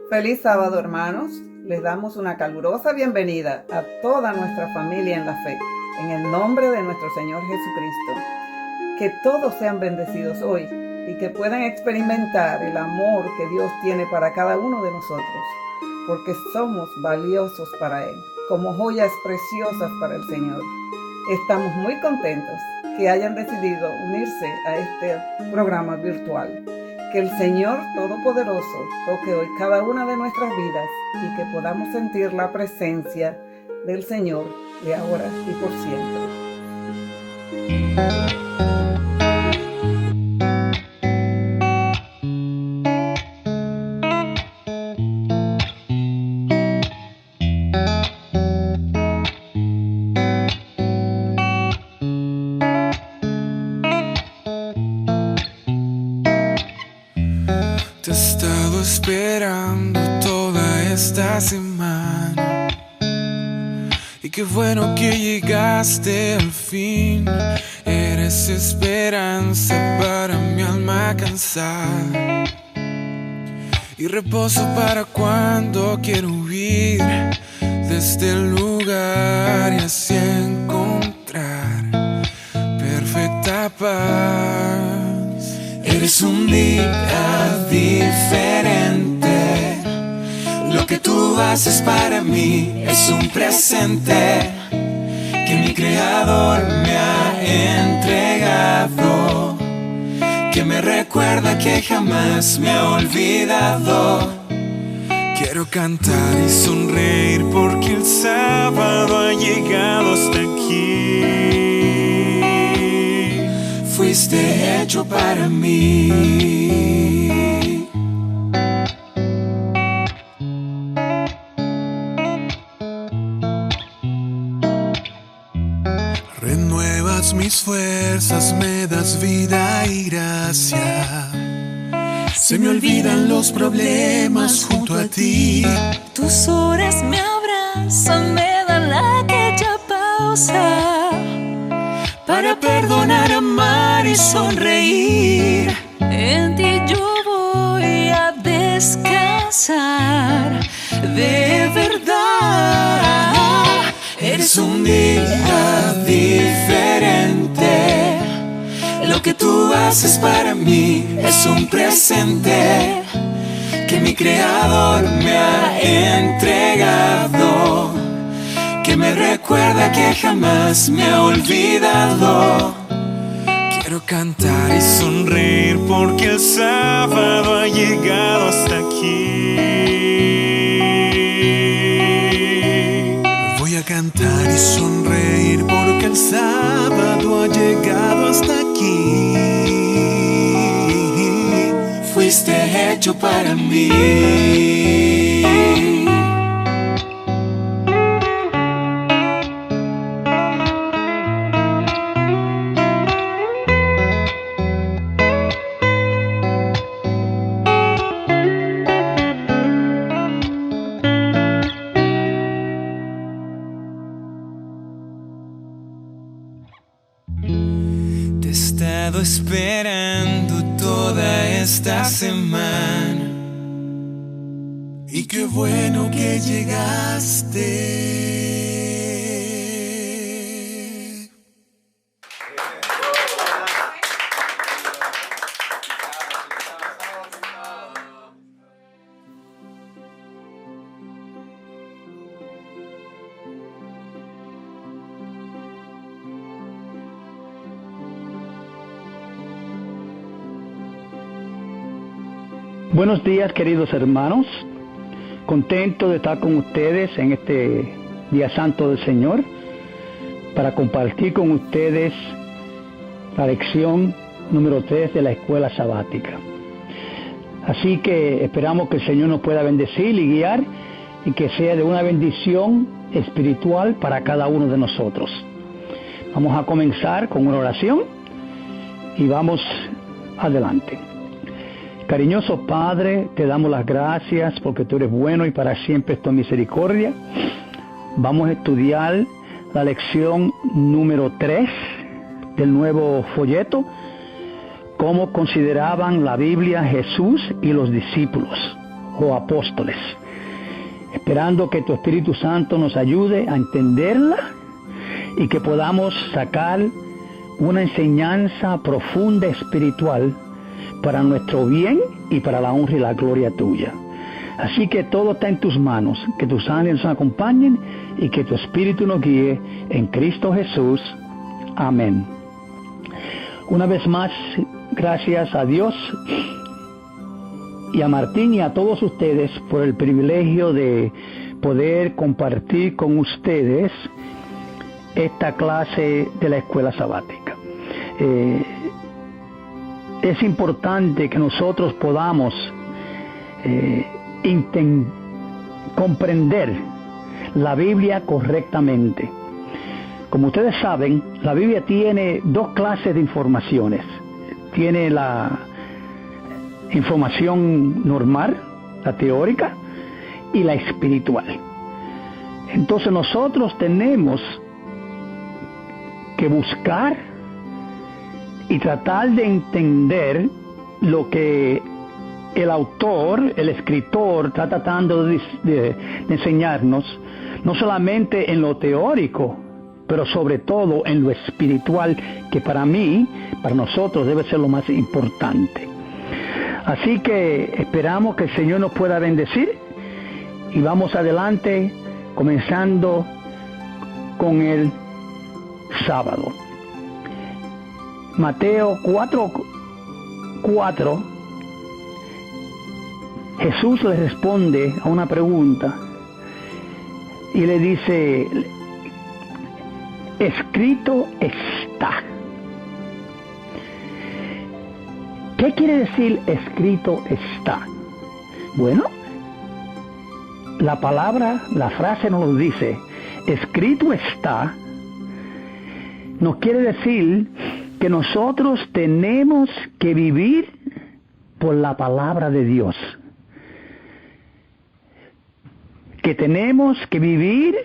Feliz sábado, hermanos. Les damos una calurosa bienvenida a toda nuestra familia en la fe, en el nombre de nuestro Señor Jesucristo. Que todos sean bendecidos hoy y que puedan experimentar el amor que Dios tiene para cada uno de nosotros, porque somos valiosos para Él, como joyas preciosas para el Señor. Estamos muy contentos que hayan decidido unirse a este programa virtual. Que el Señor Todopoderoso toque hoy cada una de nuestras vidas y que podamos sentir la presencia del Señor de ahora y por siempre. Te he estado esperando toda esta semana y qué bueno que llegaste al fin. Eres esperanza para mi alma cansada y reposo para cuando quiero huir de este lugar y así encontrar perfecta paz. Eres un día diferente. Lo que tú haces para mí es un presente que mi Creador me ha entregado, que me recuerda que jamás me ha olvidado. Quiero cantar y sonreír porque el sábado ha llegado hasta aquí. Fuiste hecho para mí. Renuevas mis fuerzas, me das vida y gracia. Se me olvidan los problemas junto a ti. Tus horas me abrazan, me dan aquella pausa para perdonar, amar y sonreír. En ti yo voy a descansar, de verdad. Eres un día diferente. Lo que tú haces para mí es un presente que mi Creador me ha entregado, que me recuerda que jamás me ha olvidado. Quiero cantar y sonreír porque el sábado ha llegado hasta aquí. Voy a cantar y sonreír porque el sábado ha llegado hasta aquí. Fuiste hecho para mí. Te he estado esperando toda esta semana y qué bueno que llegaste. Buenos días, queridos hermanos. Contento de estar con ustedes en este Día Santo del Señor para compartir con ustedes la lección número 3 de la escuela sabática. Así que esperamos que el Señor nos pueda bendecir y guiar y que sea de una bendición espiritual para cada uno de nosotros. Vamos a comenzar con una oración y vamos adelante. Cariñoso Padre, te damos las gracias porque tú eres bueno y para siempre es tu misericordia. Vamos a estudiar la lección número 3 del nuevo folleto, cómo consideraban la Biblia Jesús y los discípulos. o apóstoles, esperando que tu Espíritu Santo nos ayude a entenderla y que podamos sacar una enseñanza profunda espiritual para nuestro bien y para la honra y la gloria tuya. Así que todo está en tus manos, que tus ángeles nos acompañen y que tu Espíritu nos guíe en Cristo Jesús. Amén. Una vez más, gracias a Dios y a Martín y a todos ustedes por el privilegio de poder compartir con ustedes esta clase de la escuela sabática. Es importante que nosotros podamos comprender la Biblia correctamente. Como ustedes saben, la Biblia tiene dos clases de informaciones. Tiene la información normal, la teórica, y la espiritual. Entonces nosotros tenemos que buscar y tratar de entender lo que el autor, el escritor, está tratando de enseñarnos, no solamente en lo teórico, pero sobre todo en lo espiritual, que para mí, para nosotros, debe ser lo más importante. Así que esperamos que el Señor nos pueda bendecir y vamos adelante, comenzando con el sábado. Mateo 4:4, Jesús le responde a una pregunta y le dice: escrito está. ¿Qué quiere decir escrito está? Bueno, la palabra, la frase nos dice, escrito está, nos quiere decir que nosotros tenemos que vivir por la palabra de Dios. Que tenemos que vivir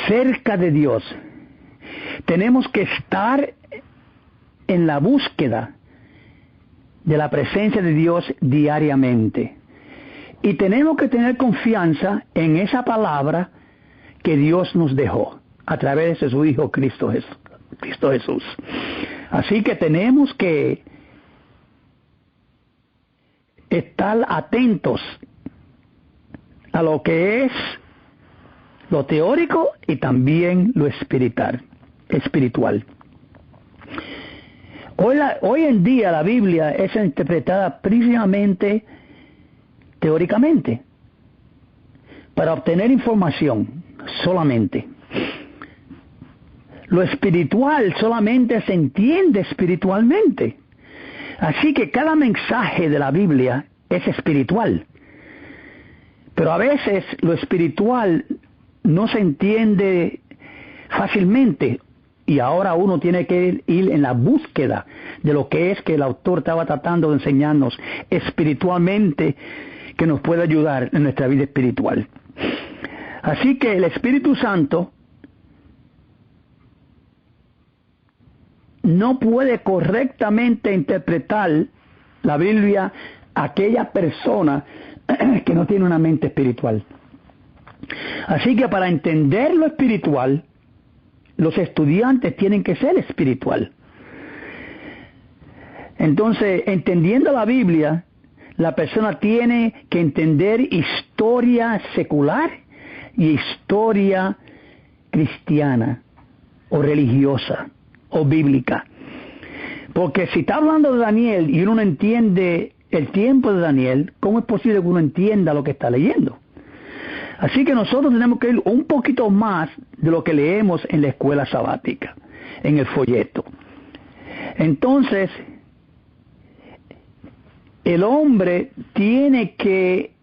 cerca de Dios. Tenemos que estar en la búsqueda de la presencia de Dios diariamente. Y tenemos que tener confianza en esa palabra que Dios nos dejó a través de su Hijo Cristo Jesús. Así que tenemos que estar atentos a lo que es lo teórico y también lo espiritual. Hoy en día la Biblia es interpretada principalmente teóricamente, para obtener información solamente. Lo espiritual solamente se entiende espiritualmente. Así que cada mensaje de la Biblia es espiritual. Pero a veces lo espiritual no se entiende fácilmente y ahora uno tiene que ir en la búsqueda de lo que es que el autor estaba tratando de enseñarnos espiritualmente, que nos puede ayudar en nuestra vida espiritual. Así que el Espíritu Santo no puede correctamente interpretar la Biblia a aquella persona que no tiene una mente espiritual. Así que para entender lo espiritual, los estudiantes tienen que ser espiritual. Entonces, entendiendo la Biblia, la persona tiene que entender historia secular y historia cristiana o religiosa o bíblica. Porque si está hablando de Daniel y uno no entiende el tiempo de Daniel, ¿cómo es posible que uno entienda lo que está leyendo? Así que nosotros tenemos que ir un poquito más de lo que leemos en la escuela sabática, en el folleto. Entonces, el hombre tiene que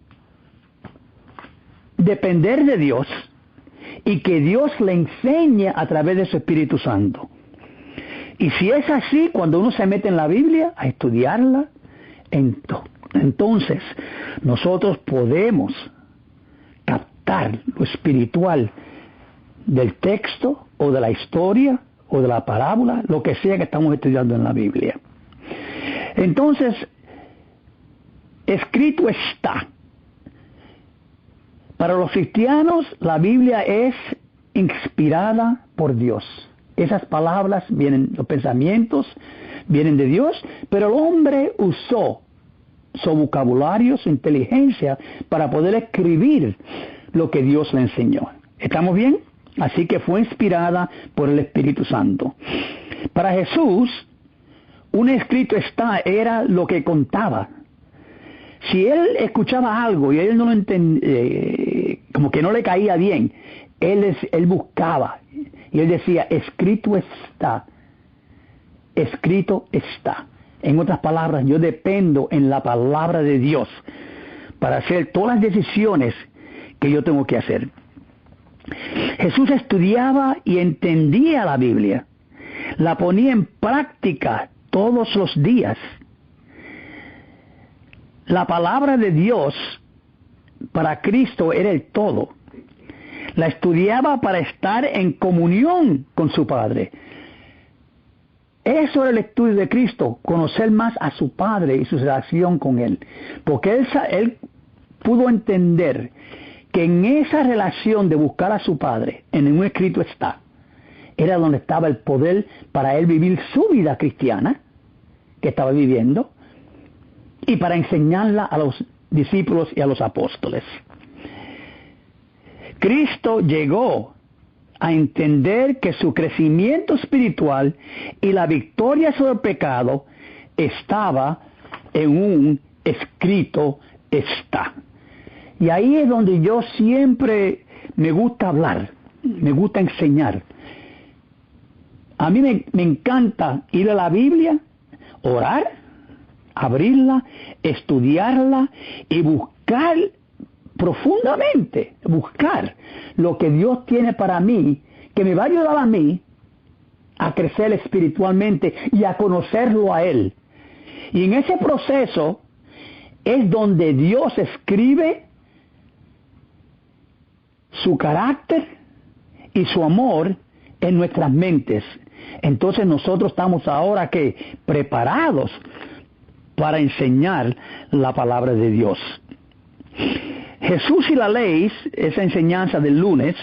depender de Dios y que Dios le enseñe a través de su Espíritu Santo. Y si es así, cuando uno se mete en la Biblia a estudiarla, entonces nosotros podemos captar lo espiritual del texto o de la historia o de la parábola, lo que sea que estamos estudiando en la Biblia. Entonces, escrito está. Para los cristianos, la Biblia es inspirada por Dios. Esas palabras vienen, los pensamientos vienen de Dios, pero el hombre usó su vocabulario, su inteligencia, para poder escribir lo que Dios le enseñó. ¿Estamos bien? Así que fue inspirada por el Espíritu Santo. Para Jesús, un escrito está era lo que contaba. Si él escuchaba algo y él no lo entendía, como que no le caía bien, él buscaba y él decía, escrito está, escrito está. En otras palabras, yo dependo en la palabra de Dios para hacer todas las decisiones que yo tengo que hacer. Jesús estudiaba y entendía la Biblia, la ponía en práctica todos los días. La palabra de Dios para Cristo era el todo. La estudiaba para estar en comunión con su Padre. Eso era el estudio de Cristo, conocer más a su Padre y su relación con Él. Porque él pudo entender que en esa relación de buscar a su Padre, en un escrito está, era donde estaba el poder para él vivir su vida cristiana, que estaba viviendo, y para enseñarla a los discípulos y a los apóstoles. Cristo llegó a entender que su crecimiento espiritual y la victoria sobre el pecado estaba en un escrito está. Y ahí es donde yo siempre me gusta hablar, me gusta enseñar. A mí me encanta ir a la Biblia, orar, abrirla, estudiarla y buscar profundamente, buscar lo que Dios tiene para mí, que me va a ayudar a mí a crecer espiritualmente y a conocerlo a Él. Y en ese proceso es donde Dios escribe su carácter y su amor en nuestras mentes. Entonces nosotros estamos ahora que preparados para enseñar la palabra de Dios. Jesús y la ley, esa enseñanza del lunes,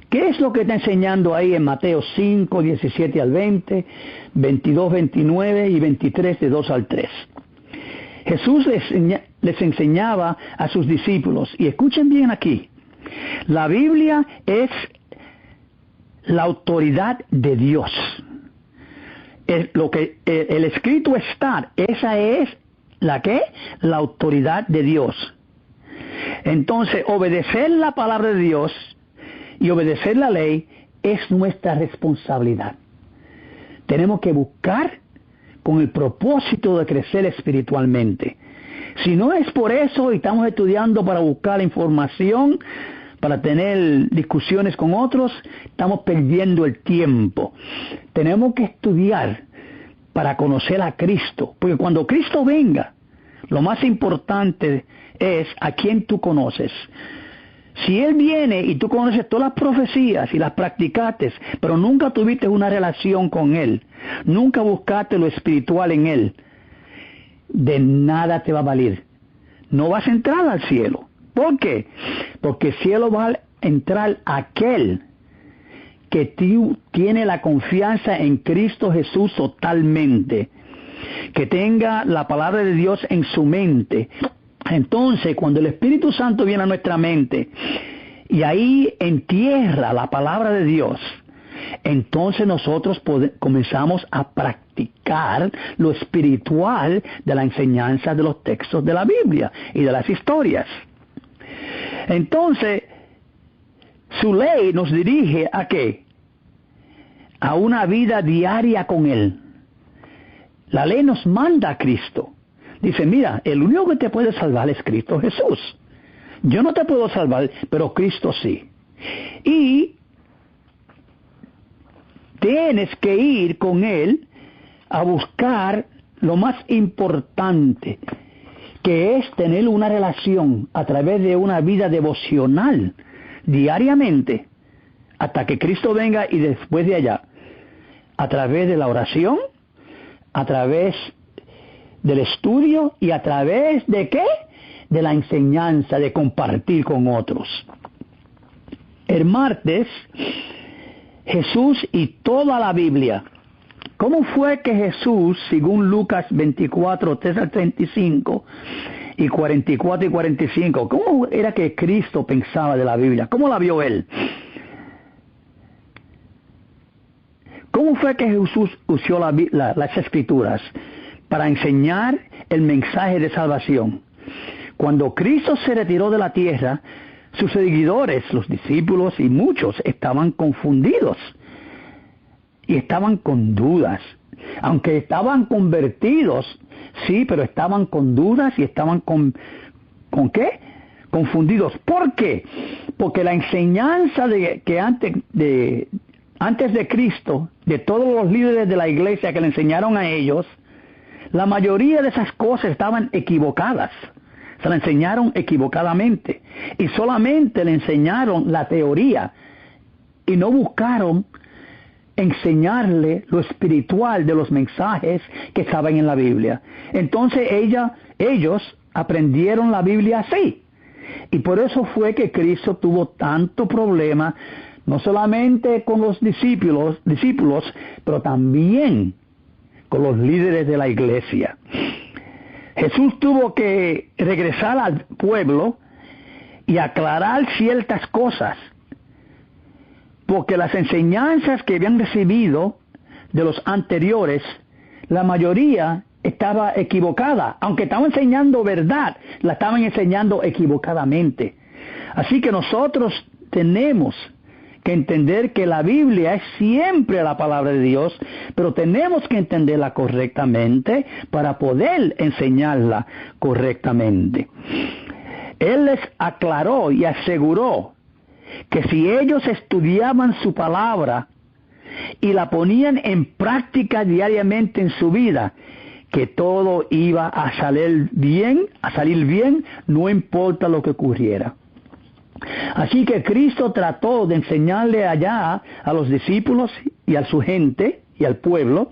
¿qué es lo que está enseñando ahí en Mateo 5, 17 al 20, 22, 29 y 23, de 2 al 3? Jesús les enseñaba a sus discípulos, y escuchen bien aquí, la Biblia es la autoridad de Dios. El escrito está, esa es la autoridad de Dios. Entonces, obedecer la palabra de Dios y obedecer la ley es nuestra responsabilidad. Tenemos que buscar con el propósito de crecer espiritualmente. Si no es por eso y estamos estudiando para buscar información, para tener discusiones con otros, estamos perdiendo el tiempo. Tenemos que estudiar para conocer a Cristo, porque cuando Cristo venga, lo más importante es a quién tú conoces. Si Él viene y tú conoces todas las profecías y las practicaste, pero nunca tuviste una relación con Él, nunca buscaste lo espiritual en Él, de nada te va a valer. No vas a entrar al cielo. ¿Por qué? Porque el cielo va a entrar aquel que tiene la confianza en Cristo Jesús totalmente, que tenga la palabra de Dios en su mente. Entonces, cuando el Espíritu Santo viene a nuestra mente y ahí entierra la palabra de Dios, entonces nosotros comenzamos a practicar lo espiritual de la enseñanza de los textos de la Biblia y de las historias. Entonces, su ley nos dirige ¿a qué? A una vida diaria con Él. La ley nos manda a Cristo. Dice, mira, el único que te puede salvar es Cristo Jesús. Yo no te puedo salvar, pero Cristo sí. Y tienes que ir con Él a buscar lo más importante, que es tener una relación a través de una vida devocional diariamente, hasta que Cristo venga y después de allá, a través de la oración, a través del estudio y a través de ¿qué? De la enseñanza, de compartir con otros. El martes, Jesús y toda la Biblia. ¿Cómo fue que Jesús, según Lucas 24, 3 al 35 y 44 y 45, cómo era que Cristo pensaba de la Biblia? ¿Cómo la vio Él? ¿Cómo fue que Jesús usó las Escrituras para enseñar el mensaje de salvación? Cuando Cristo se retiró de la tierra, sus seguidores, los discípulos y muchos estaban confundidos y estaban con dudas. Aunque estaban convertidos, sí, pero estaban con dudas y estaban ¿con qué? Confundidos. ¿Por qué? Porque la enseñanza que antes de Cristo, de todos los líderes de la iglesia que le enseñaron a ellos, la mayoría de esas cosas estaban equivocadas. Se la enseñaron equivocadamente. Y solamente le enseñaron la teoría. Y no buscaron enseñarle lo espiritual de los mensajes que estaban en la Biblia. Entonces ellos aprendieron la Biblia así. Y por eso fue que Cristo tuvo tanto problema, no solamente con los discípulos, pero también con los líderes de la iglesia. Jesús tuvo que regresar al pueblo y aclarar ciertas cosas, porque las enseñanzas que habían recibido de los anteriores, la mayoría estaba equivocada. Aunque estaban enseñando verdad, la estaban enseñando equivocadamente. Así que nosotros tenemos que entender que la Biblia es siempre la palabra de Dios, pero tenemos que entenderla correctamente para poder enseñarla correctamente. Él les aclaró y aseguró que si ellos estudiaban su palabra y la ponían en práctica diariamente en su vida, que todo iba a salir bien, no importa lo que ocurriera. Así que Cristo trató de enseñarle allá a los discípulos y a su gente y al pueblo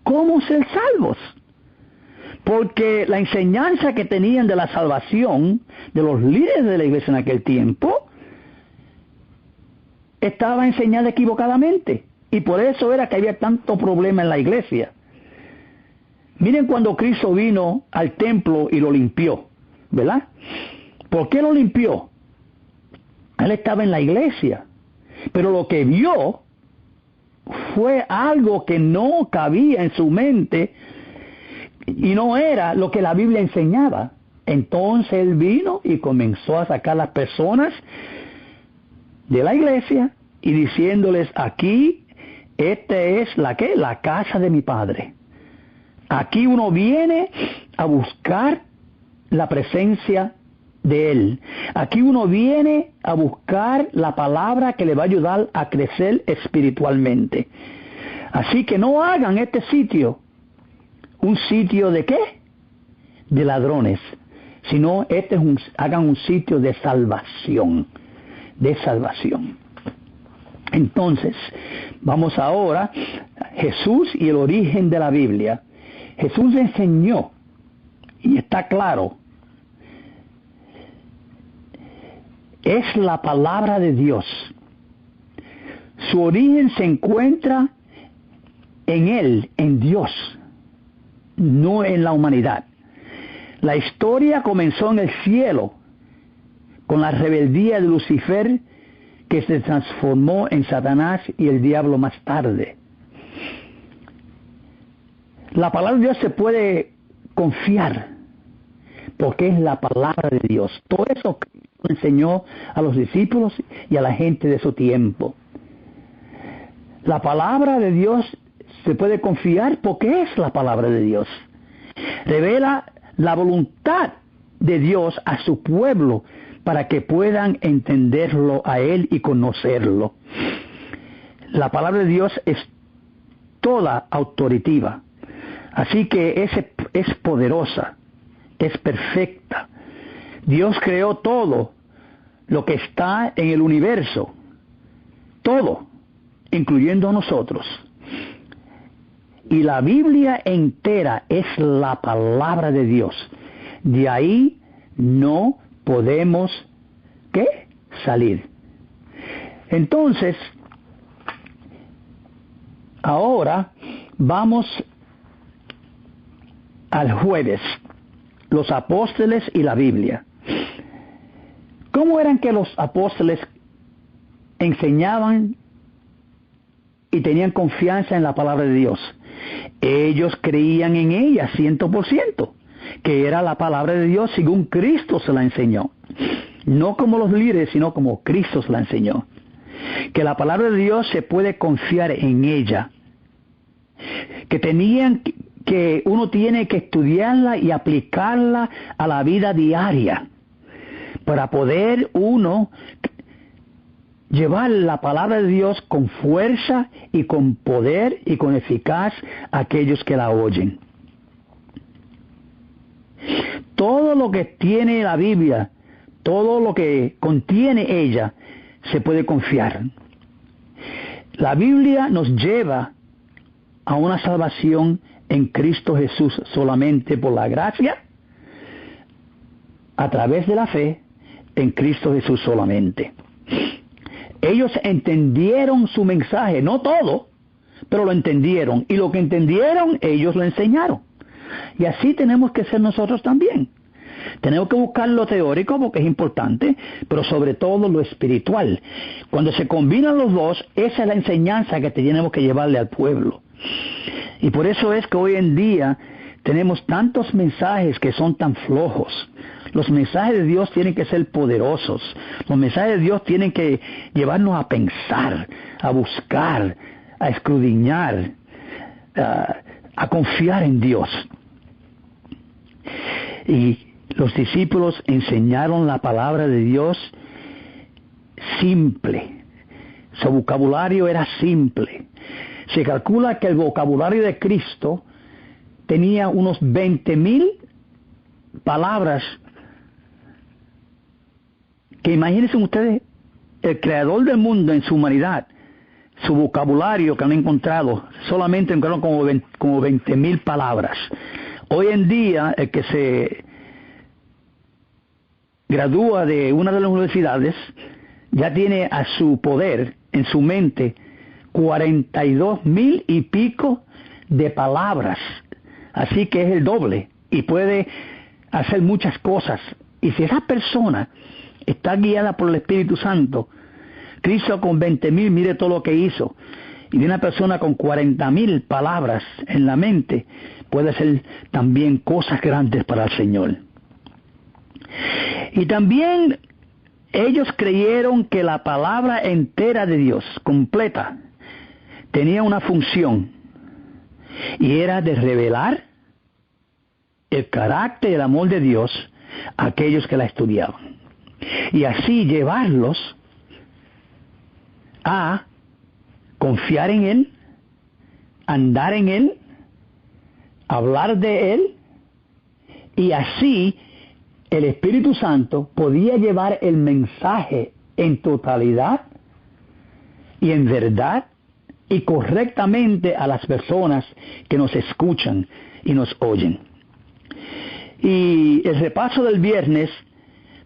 cómo ser salvos. Porque la enseñanza que tenían de la salvación de los líderes de la iglesia en aquel tiempo estaba enseñada equivocadamente. Y por eso era que había tanto problema en la iglesia. Miren cuando Cristo vino al templo y lo limpió, ¿verdad? ¿Por qué lo limpió? Él estaba en la iglesia, pero lo que vio fue algo que no cabía en su mente y no era lo que la Biblia enseñaba. Entonces él vino y comenzó a sacar a las personas de la iglesia y diciéndoles: aquí, esta es la casa de mi Padre. Aquí uno viene a buscar la presencia de Él. Aquí uno viene a buscar la palabra que le va a ayudar a crecer espiritualmente. Así que no hagan este sitio un sitio de ¿qué? De ladrones, sino hagan un sitio de salvación, Entonces, vamos ahora a Jesús y el origen de la Biblia. Jesús enseñó, y está claro, es la palabra de Dios. Su origen se encuentra en Él, en Dios, no en la humanidad. La historia comenzó en el cielo, con la rebeldía de Lucifer, que se transformó en Satanás y el diablo más tarde. La palabra de Dios se puede confiar, porque es la palabra de Dios. Todo eso enseñó a los discípulos y a la gente de su tiempo. La palabra de Dios se puede confiar porque es la palabra de Dios. Revela la voluntad de Dios a su pueblo para que puedan entenderlo a Él y conocerlo. La palabra de Dios es toda autoritativa, así que es poderosa, es perfecta. Dios creó todo lo que está en el universo, todo, incluyendo a nosotros. Y la Biblia entera es la palabra de Dios. De ahí no podemos, ¿qué? Salir. Entonces, ahora vamos al jueves, los apóstoles y la Biblia. ¿Cómo eran que los apóstoles enseñaban y tenían confianza en la palabra de Dios? Ellos creían en ella 100%, que era la palabra de Dios según Cristo se la enseñó. No como los líderes, sino como Cristo se la enseñó. Que la palabra de Dios se puede confiar en ella. Que uno tiene que estudiarla y aplicarla a la vida diaria para poder uno llevar la palabra de Dios con fuerza y con poder y con eficaz a aquellos que la oyen. Todo lo que tiene la Biblia, todo lo que contiene ella, se puede confiar. La Biblia nos lleva a una salvación en Cristo Jesús solamente por la gracia, a través de la fe en Cristo Jesús solamente. Ellos entendieron su mensaje, no todo, pero lo entendieron. Y lo que entendieron, ellos lo enseñaron. Y así tenemos que ser nosotros también. Tenemos que buscar lo teórico porque es importante, pero sobre todo lo espiritual. Cuando se combinan los dos, esa es la enseñanza que tenemos que llevarle al pueblo. Y por eso es que hoy en día tenemos tantos mensajes que son tan flojos. Los mensajes de Dios tienen que ser poderosos. Los mensajes de Dios tienen que llevarnos a pensar, a buscar, a escudriñar, a confiar en Dios. Y los discípulos enseñaron la palabra de Dios simple. Su vocabulario era simple. Se calcula que el vocabulario de Cristo tenía unos 20,000 palabras. Que imagínense ustedes, el creador del mundo en su humanidad, su vocabulario que han encontrado, solamente encontraron como 20,000 palabras. Hoy en día, el que se gradúa de una de las universidades, ya tiene a su poder, en su mente, 42,000 y pico de palabras. Así que es el doble y puede hacer muchas cosas. Y si esa persona está guiada por el Espíritu Santo, Cristo con 20,000, mire todo lo que hizo. Y de una persona con 40,000 palabras en la mente, puede hacer también cosas grandes para el Señor. Y también ellos creyeron que la palabra entera de Dios, completa, tenía una función, y era de revelar el carácter y el amor de Dios a aquellos que la estudiaban. Y así llevarlos a confiar en Él, andar en Él, hablar de Él, y así el Espíritu Santo podía llevar el mensaje en totalidad y en verdad y correctamente a las personas que nos escuchan y nos oyen. Y el repaso del viernes,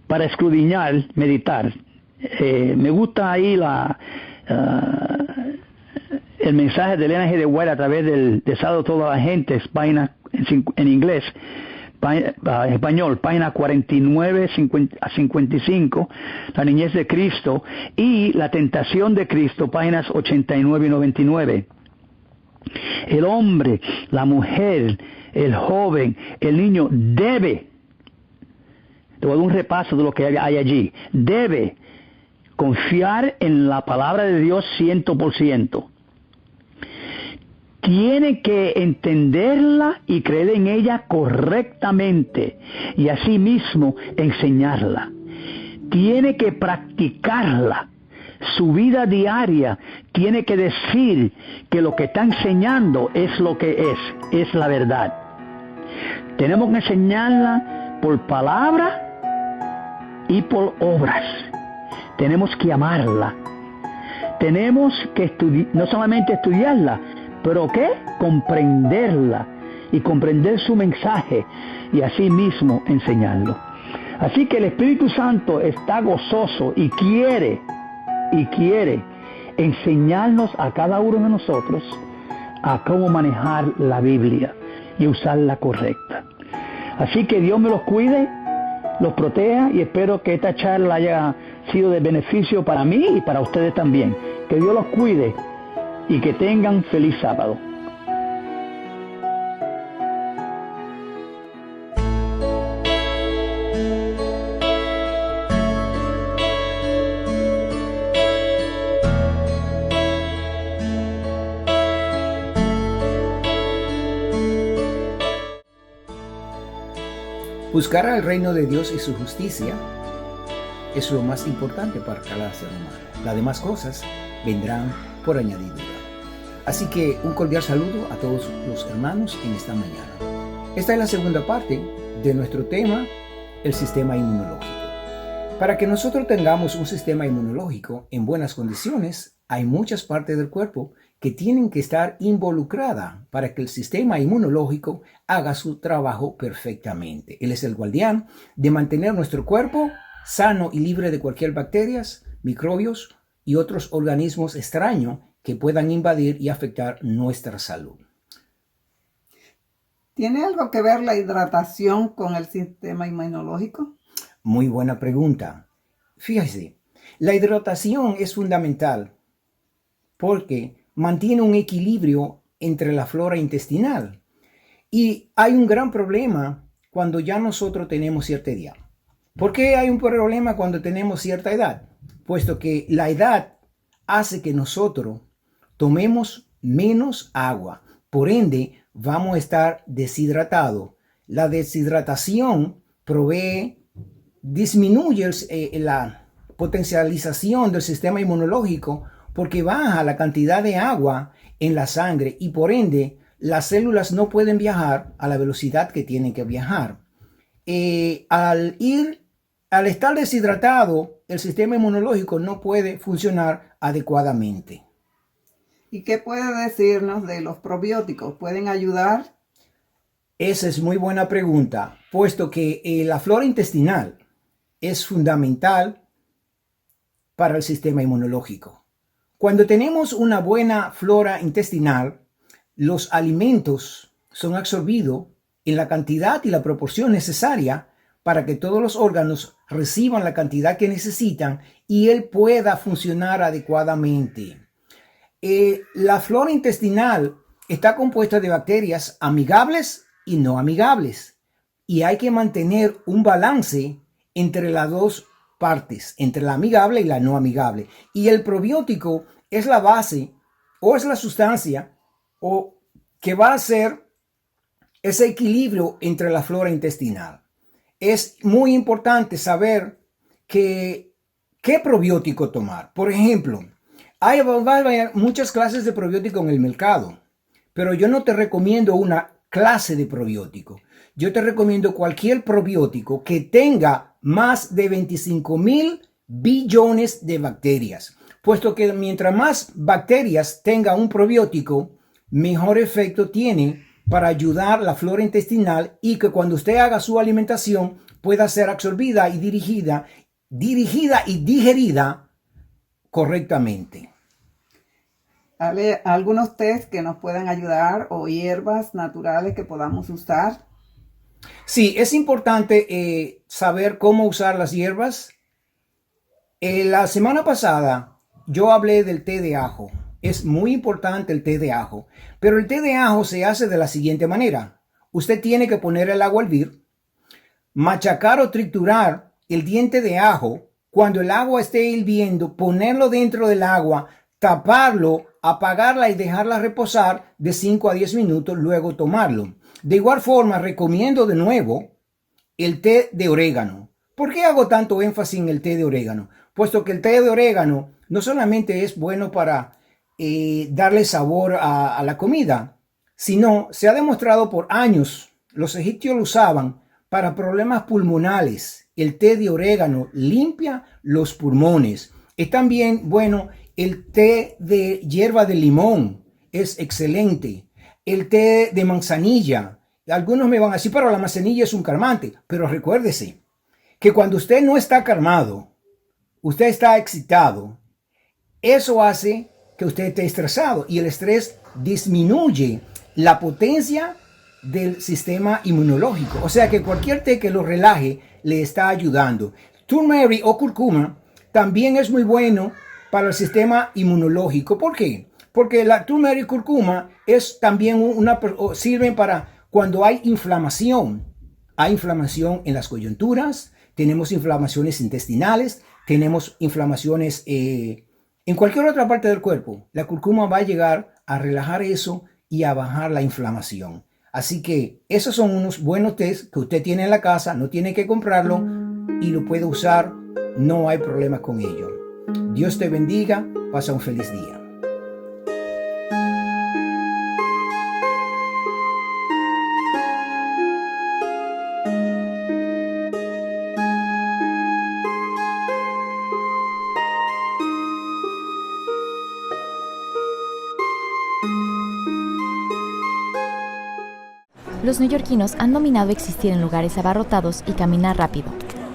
para escudriñar, meditar, me gusta ahí el mensaje de Elena G. de White a través del Sábado Toda la Gente, página en inglés, en español, página 49 a 55, la niñez de Cristo, y la tentación de Cristo, páginas 89 y 99. El hombre, la mujer, el joven, el niño debe, te voy a dar un repaso de lo que hay allí, debe confiar en la palabra de Dios 100%. Tiene que entenderla y creer en ella correctamente y asimismo enseñarla. Tiene que practicarla. Su vida diaria tiene que decir que lo que está enseñando es lo que es la verdad. Tenemos que enseñarla por palabra y por obras. Tenemos que amarla. Tenemos que no solamente estudiarla, ¿Pero qué? Comprenderla y comprender su mensaje y así mismo enseñarlo. Así que el Espíritu Santo está gozoso y quiere enseñarnos a cada uno de nosotros a cómo manejar la Biblia y usarla correcta. Así que Dios me los cuide, los proteja y espero que esta charla haya sido de beneficio para mí y para ustedes también. Que Dios los cuide y que tengan feliz sábado. Buscar al reino de Dios y su justicia es lo más importante para cada ser humano. Las demás cosas vendrán por añadidura. Así que un cordial saludo a todos los hermanos en esta mañana. Esta es la segunda parte de nuestro tema, el sistema inmunológico. Para que nosotros tengamos un sistema inmunológico en buenas condiciones, hay muchas partes del cuerpo que tienen que estar involucradas para que el sistema inmunológico haga su trabajo perfectamente. Él es el guardián de mantener nuestro cuerpo sano y libre de cualquier bacterias, microbios y otros organismos extraños que puedan invadir y afectar nuestra salud. ¿Tiene algo que ver la hidratación con el sistema inmunológico? Muy buena pregunta. Fíjese, la hidratación es fundamental porque mantiene un equilibrio entre la flora intestinal. Y hay un gran problema cuando ya nosotros tenemos cierta edad. ¿Por qué hay un problema cuando tenemos cierta edad? Puesto que la edad hace que nosotros tomemos menos agua. Por ende, vamos a estar deshidratados. La deshidratación disminuye la potencialización del sistema inmunológico porque baja la cantidad de agua en la sangre y por ende las células no pueden viajar a la velocidad que tienen que viajar. Al estar deshidratado, el sistema inmunológico no puede funcionar adecuadamente. ¿Y qué puede decirnos de los probióticos? ¿Pueden ayudar? Esa es muy buena pregunta, puesto que la flora intestinal es fundamental para el sistema inmunológico. Cuando tenemos una buena flora intestinal, los alimentos son absorbidos en la cantidad y la proporción necesaria para que todos los órganos reciban la cantidad que necesitan y él pueda funcionar adecuadamente. La flora intestinal está compuesta de bacterias amigables y no amigables y hay que mantener un balance entre las dos partes, entre la amigable y la no amigable. Y el probiótico es la base o es la sustancia o que va a hacer ese equilibrio entre la flora intestinal. Es muy importante saber qué probiótico tomar. Por ejemplo, hay muchas clases de probiótico en el mercado, pero yo no te recomiendo una clase de probiótico. Yo te recomiendo cualquier probiótico que tenga más de 25,000 billones de bacterias, puesto que mientras más bacterias tenga un probiótico, mejor efecto tiene para ayudar la flora intestinal y que cuando usted haga su alimentación pueda ser absorbida y dirigida y digerida correctamente. ¿Algunos test que nos puedan ayudar o hierbas naturales que podamos usar? Sí, es importante saber cómo usar las hierbas. La semana pasada yo hablé del té de ajo. Es muy importante el té de ajo, pero el té de ajo se hace de la siguiente manera. Usted tiene que poner el agua a hervir, machacar o triturar el diente de ajo. Cuando el agua esté hirviendo, ponerlo dentro del agua, taparlo, apagarla y dejarla reposar de 5 a 10 minutos, luego tomarlo. De igual forma, recomiendo de nuevo el té de orégano. ¿Por qué hago tanto énfasis en el té de orégano? Puesto que el té de orégano no solamente es bueno para darle sabor a la comida, sino se ha demostrado por años, los egipcios lo usaban para problemas pulmonales. El té de orégano limpia los pulmones. Es también bueno el té de hierba de limón. es excelente. El té de manzanilla. Algunos me van a decir, pero la manzanilla es un calmante. Pero recuérdese que cuando usted no está calmado, usted está excitado, eso hace que usted esté estresado y el estrés disminuye la potencia del sistema inmunológico. O sea que cualquier té que lo relaje le está ayudando. Turmeric o cúrcuma también es muy bueno para el sistema inmunológico. ¿Por qué? Porque la turmeric y cúrcuma es también sirven para cuando hay inflamación. Hay inflamación en las coyunturas, tenemos inflamaciones intestinales, tenemos inflamaciones en cualquier otra parte del cuerpo. La cúrcuma va a llegar a relajar eso y a bajar la inflamación. Así que esos son unos buenos tés que usted tiene en la casa, no tiene que comprarlo y lo puede usar, no hay problema con ello. Dios te bendiga, pasa un feliz día. Los neoyorquinos han dominado existir en lugares abarrotados y caminar rápido.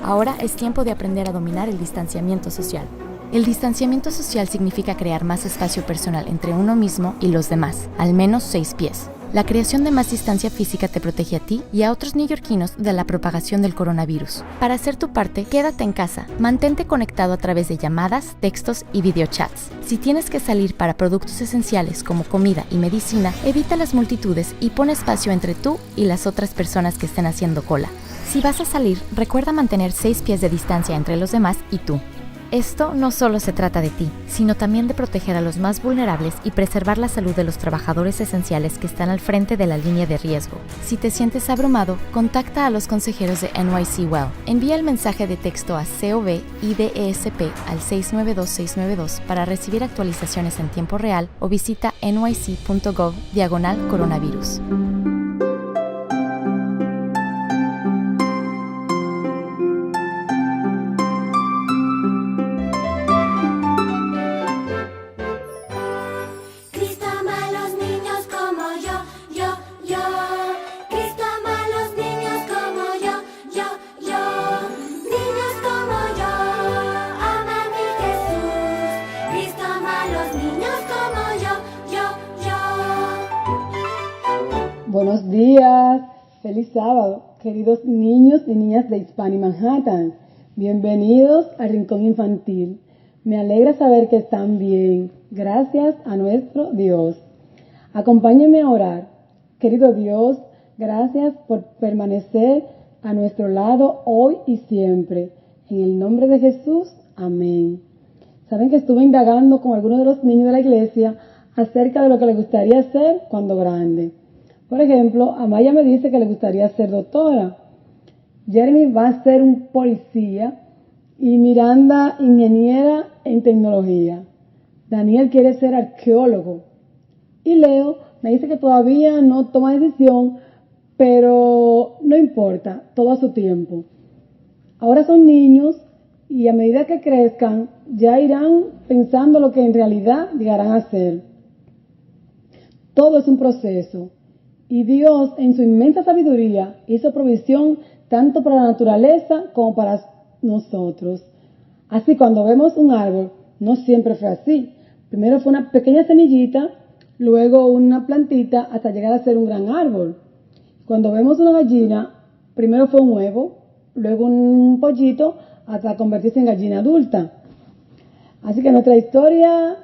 Ahora es tiempo de aprender a dominar el distanciamiento social. El distanciamiento social significa crear más espacio personal entre uno mismo y los demás, al menos 6 pies. La creación de más distancia física te protege a ti y a otros neoyorquinos de la propagación del coronavirus. Para hacer tu parte, quédate en casa. Mantente conectado a través de llamadas, textos y videochats. Si tienes que salir para productos esenciales como comida y medicina, evita las multitudes y pon espacio entre tú y las otras personas que estén haciendo cola. Si vas a salir, recuerda mantener 6 pies de distancia entre los demás y tú. Esto no solo se trata de ti, sino también de proteger a los más vulnerables y preservar la salud de los trabajadores esenciales que están al frente de la línea de riesgo. Si te sientes abrumado, contacta a los consejeros de NYC Well. Envía el mensaje de texto a COVIDESP al 692-692 para recibir actualizaciones en tiempo real o visita nyc.gov/coronavirus. Buenos días, feliz sábado, queridos niños y niñas de Hispani Manhattan. Bienvenidos al Rincón Infantil. Me alegra saber que están bien, gracias a nuestro Dios. Acompáñenme a orar. Querido Dios, gracias por permanecer a nuestro lado hoy y siempre. En el nombre de Jesús, amén. Saben que estuve indagando con algunos de los niños de la iglesia acerca de lo que les gustaría hacer cuando grande. Por ejemplo, Amaya me dice que le gustaría ser doctora. Jeremy va a ser un policía y Miranda ingeniera en tecnología. Daniel quiere ser arqueólogo. Y Leo me dice que todavía no toma decisión, pero no importa, todo a su tiempo. Ahora son niños y a medida que crezcan ya irán pensando lo que en realidad llegarán a ser. Todo es un proceso. Y Dios, en su inmensa sabiduría, hizo provisión tanto para la naturaleza como para nosotros. Así, cuando vemos un árbol, no siempre fue así. Primero fue una pequeña semillita, luego una plantita, hasta llegar a ser un gran árbol. Cuando vemos una gallina, primero fue un huevo, luego un pollito, hasta convertirse en gallina adulta. Así que nuestra historia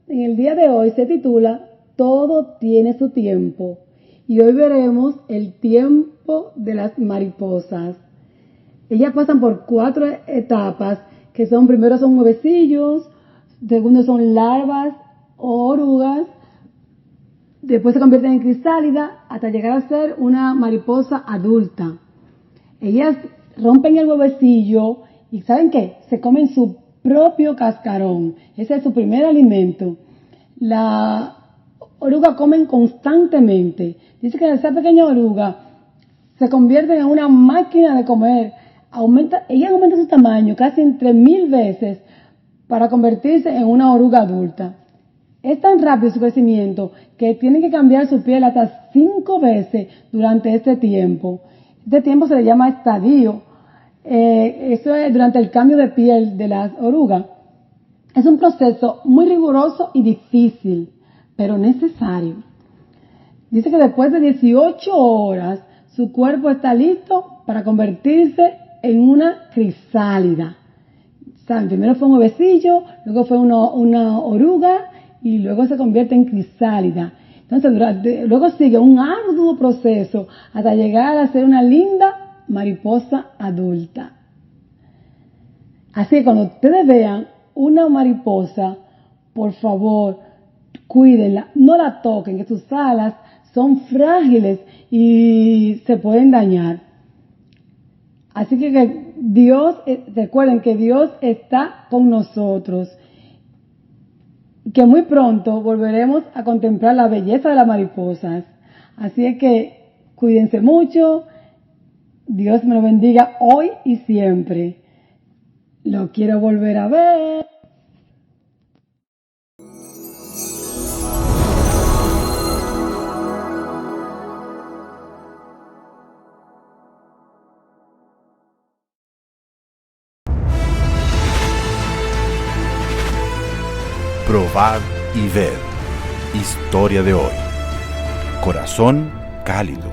en el día de hoy se titula Todo tiene su tiempo. Y hoy veremos el tiempo de las mariposas. Ellas pasan por 4 etapas, que son, primero son huevecillos, segundo son larvas o orugas, después se convierten en crisálida hasta llegar a ser una mariposa adulta. Ellas rompen el huevecillo y ¿saben qué? Se comen su propio cascarón. Ese es su primer alimento. La oruga comen constantemente. Dice que esa pequeña oruga se convierte en una máquina de comer. Ella aumenta su tamaño casi entre 1000 veces para convertirse en una oruga adulta. Es tan rápido su crecimiento que tienen que cambiar su piel hasta 5 veces durante este tiempo. Este tiempo se le llama estadio. Eso es durante el cambio de piel de las orugas. Es un proceso muy riguroso y difícil, pero necesario. Dice que después de 18 horas, su cuerpo está listo para convertirse en una crisálida. ¿Saben? Primero fue un huevecillo, luego fue una oruga y luego se convierte en crisálida. Entonces, luego sigue un arduo proceso hasta llegar a ser una linda mariposa adulta. Así que cuando ustedes vean una mariposa, por favor, cuídenla, no la toquen, que sus alas son frágiles y se pueden dañar. Así que Dios, recuerden que Dios está con nosotros, que muy pronto volveremos a contemplar la belleza de las mariposas. Así es que cuídense mucho, Dios me lo bendiga hoy y siempre. Lo quiero volver a ver. Probad y ved. Historia de hoy. Corazón cálido.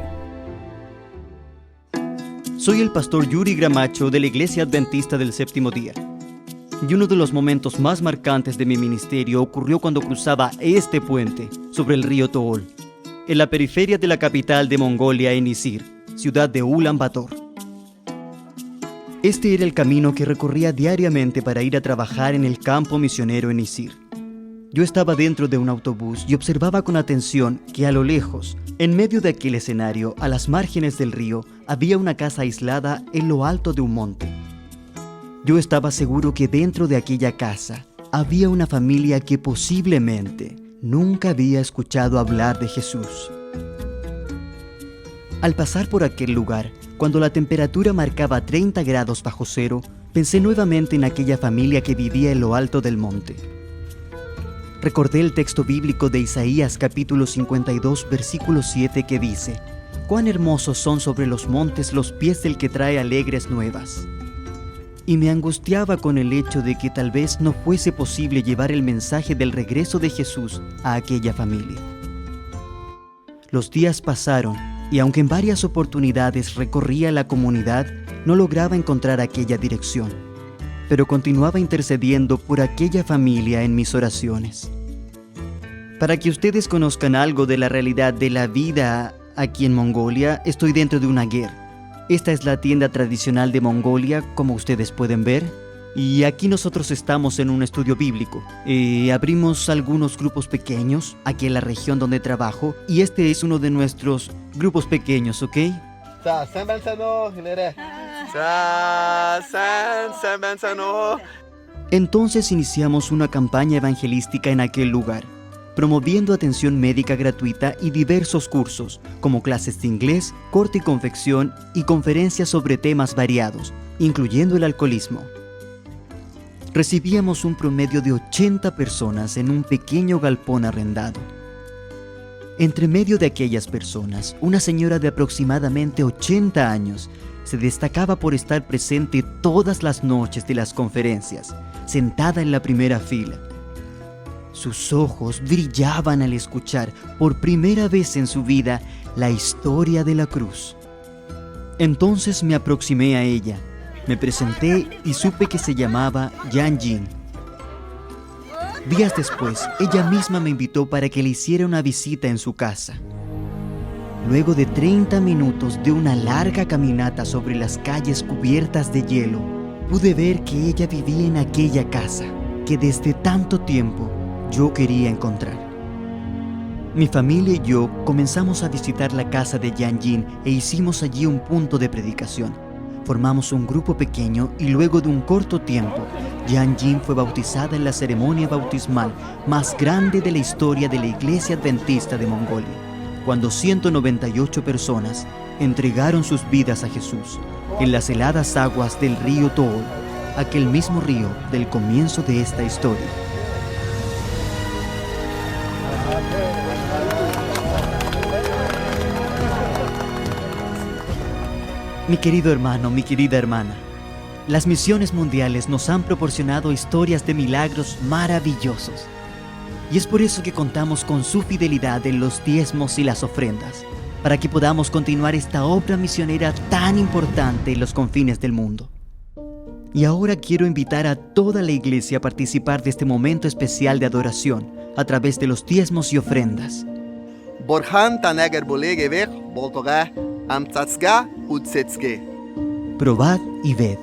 Soy el pastor Yuri Gramacho de la Iglesia Adventista del Séptimo Día. Y uno de los momentos más marcantes de mi ministerio ocurrió cuando cruzaba este puente sobre el río Tool, en la periferia de la capital de Mongolia, en Izir, ciudad de Ulan Bator. Este era el camino que recorría diariamente para ir a trabajar en el campo misionero en Izir. Yo estaba dentro de un autobús y observaba con atención que a lo lejos, en medio de aquel escenario, a las márgenes del río, había una casa aislada en lo alto de un monte. Yo estaba seguro que dentro de aquella casa había una familia que posiblemente nunca había escuchado hablar de Jesús. Al pasar por aquel lugar, cuando la temperatura marcaba 30 grados bajo cero, pensé nuevamente en aquella familia que vivía en lo alto del monte. Recordé el texto bíblico de Isaías capítulo 52, versículo 7 que dice: «Cuán hermosos son sobre los montes los pies del que trae alegres nuevas». Y me angustiaba con el hecho de que tal vez no fuese posible llevar el mensaje del regreso de Jesús a aquella familia. Los días pasaron y aunque en varias oportunidades recorría la comunidad, no lograba encontrar aquella dirección, pero continuaba intercediendo por aquella familia en mis oraciones. Para que ustedes conozcan algo de la realidad de la vida aquí en Mongolia, estoy dentro de una ger. Esta es la tienda tradicional de Mongolia, como ustedes pueden ver. Y aquí nosotros estamos en un estudio bíblico. Abrimos algunos grupos pequeños aquí en la región donde trabajo. Y este es uno de nuestros grupos pequeños, ¿ok? Entonces iniciamos una campaña evangelística en aquel lugar, promoviendo atención médica gratuita y diversos cursos, como clases de inglés, corte y confección y conferencias sobre temas variados, incluyendo el alcoholismo. Recibíamos un promedio de 80 personas en un pequeño galpón arrendado. Entre medio de aquellas personas, una señora de aproximadamente 80 años se destacaba por estar presente todas las noches de las conferencias, sentada en la primera fila. Sus ojos brillaban al escuchar por primera vez en su vida la historia de la cruz. Entonces me aproximé a ella, me presenté y supe que se llamaba Yan Jin. Días después, ella misma me invitó para que le hiciera una visita en su casa. Luego de 30 minutos de una larga caminata sobre las calles cubiertas de hielo, pude ver que ella vivía en aquella casa que desde tanto tiempo yo quería encontrar. Mi familia y yo comenzamos a visitar la casa de Yan Jin e hicimos allí un punto de predicación. Formamos un grupo pequeño y luego de un corto tiempo, Yan Jin fue bautizada en la ceremonia bautismal más grande de la historia de la Iglesia Adventista de Mongolia, cuando 198 personas entregaron sus vidas a Jesús en las heladas aguas del río Tool, aquel mismo río del comienzo de esta historia. Mi querido hermano, mi querida hermana, las misiones mundiales nos han proporcionado historias de milagros maravillosos. Y es por eso que contamos con su fidelidad en los diezmos y las ofrendas, para que podamos continuar esta obra misionera tan importante en los confines del mundo. Y ahora quiero invitar a toda la iglesia a participar de este momento especial de adoración a través de los diezmos y ofrendas. Borhan taneger bolege vech boltoga amtsatzga utsetzge. Probad y ved.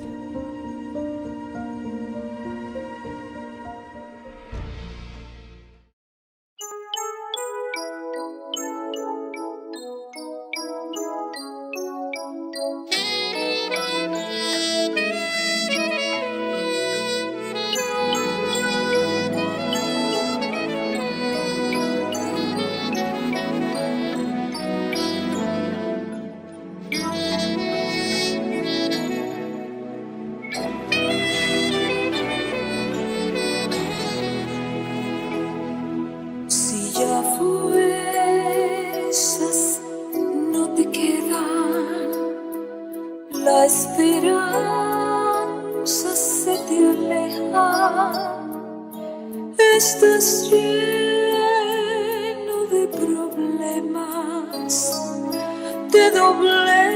La esperanza se te aleja, estás lleno de problemas, te doblegan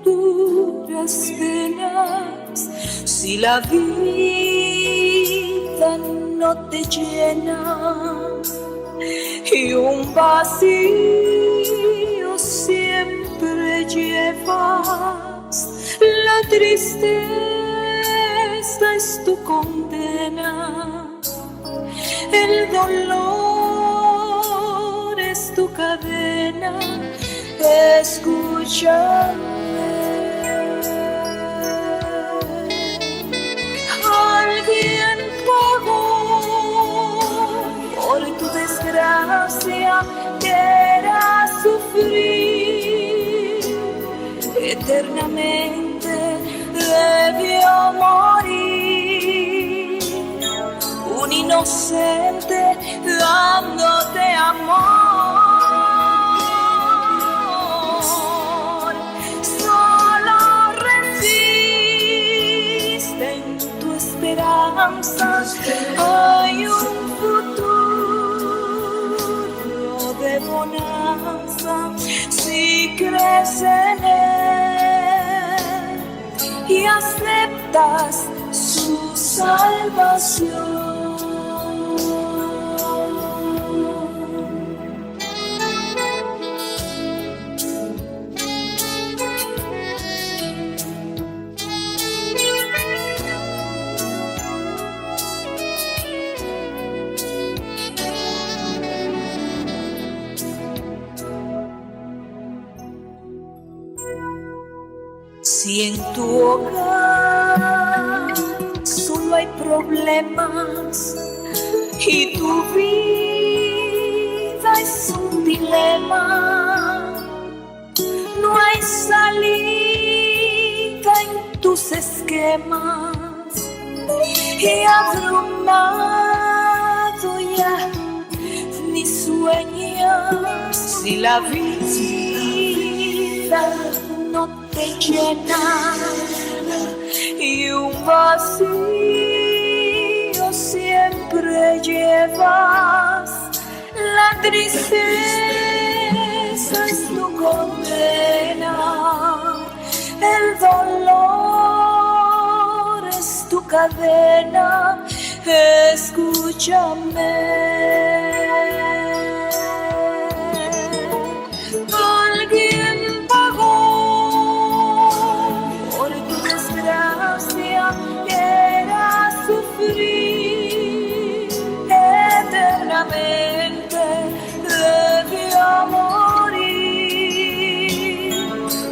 duras penas. Si la vida no te llena y un vacío siempre llevas, la tristeza es tu condena, el dolor es tu cadena. Escúchame, alguien pagó por tu desgracia, que era sufrir eternamente, debió morir un inocente dándote amor. Solo resiste en tu esperanza, hay un futuro de bonanza si crees en él y aceptas su salvación. Si en tu hogar solo hay problemas y tu vida es un dilema, no hay salida en tus esquemas y abrumado ya ni sueñas, si la vida no te llena y un vacío siempre llevas, la tristeza es tu condena, el dolor es tu cadena. Escúchame, alguien pagó por tu desgracia, que era sufrir eternamente, debió morir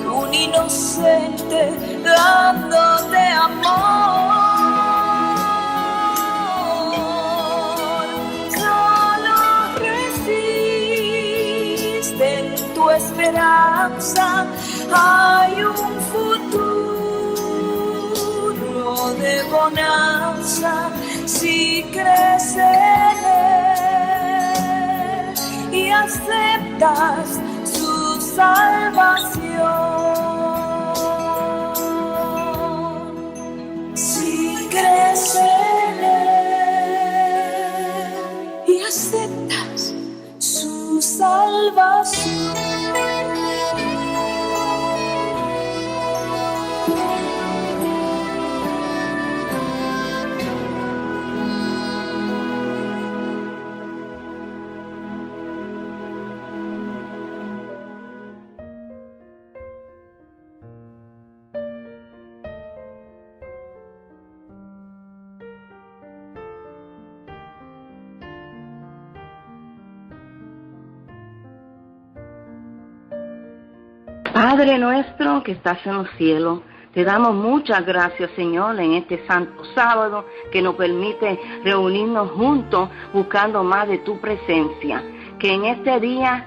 un inocente dándote amor. Solo resiste en tu esperanza, hay un futuro de bonanza si crees en él y aceptas su salvación. Padre nuestro que estás en los cielos, te damos muchas gracias, Señor, en este santo sábado que nos permite reunirnos juntos buscando más de tu presencia. Que en este día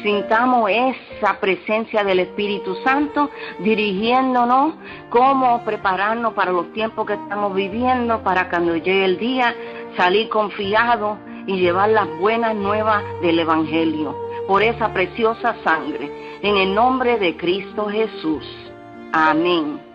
sintamos esa presencia del Espíritu Santo dirigiéndonos cómo prepararnos para los tiempos que estamos viviendo, para cuando llegue el día salir confiados y llevar las buenas nuevas del Evangelio por esa preciosa sangre. En el nombre de Cristo Jesús. Amén.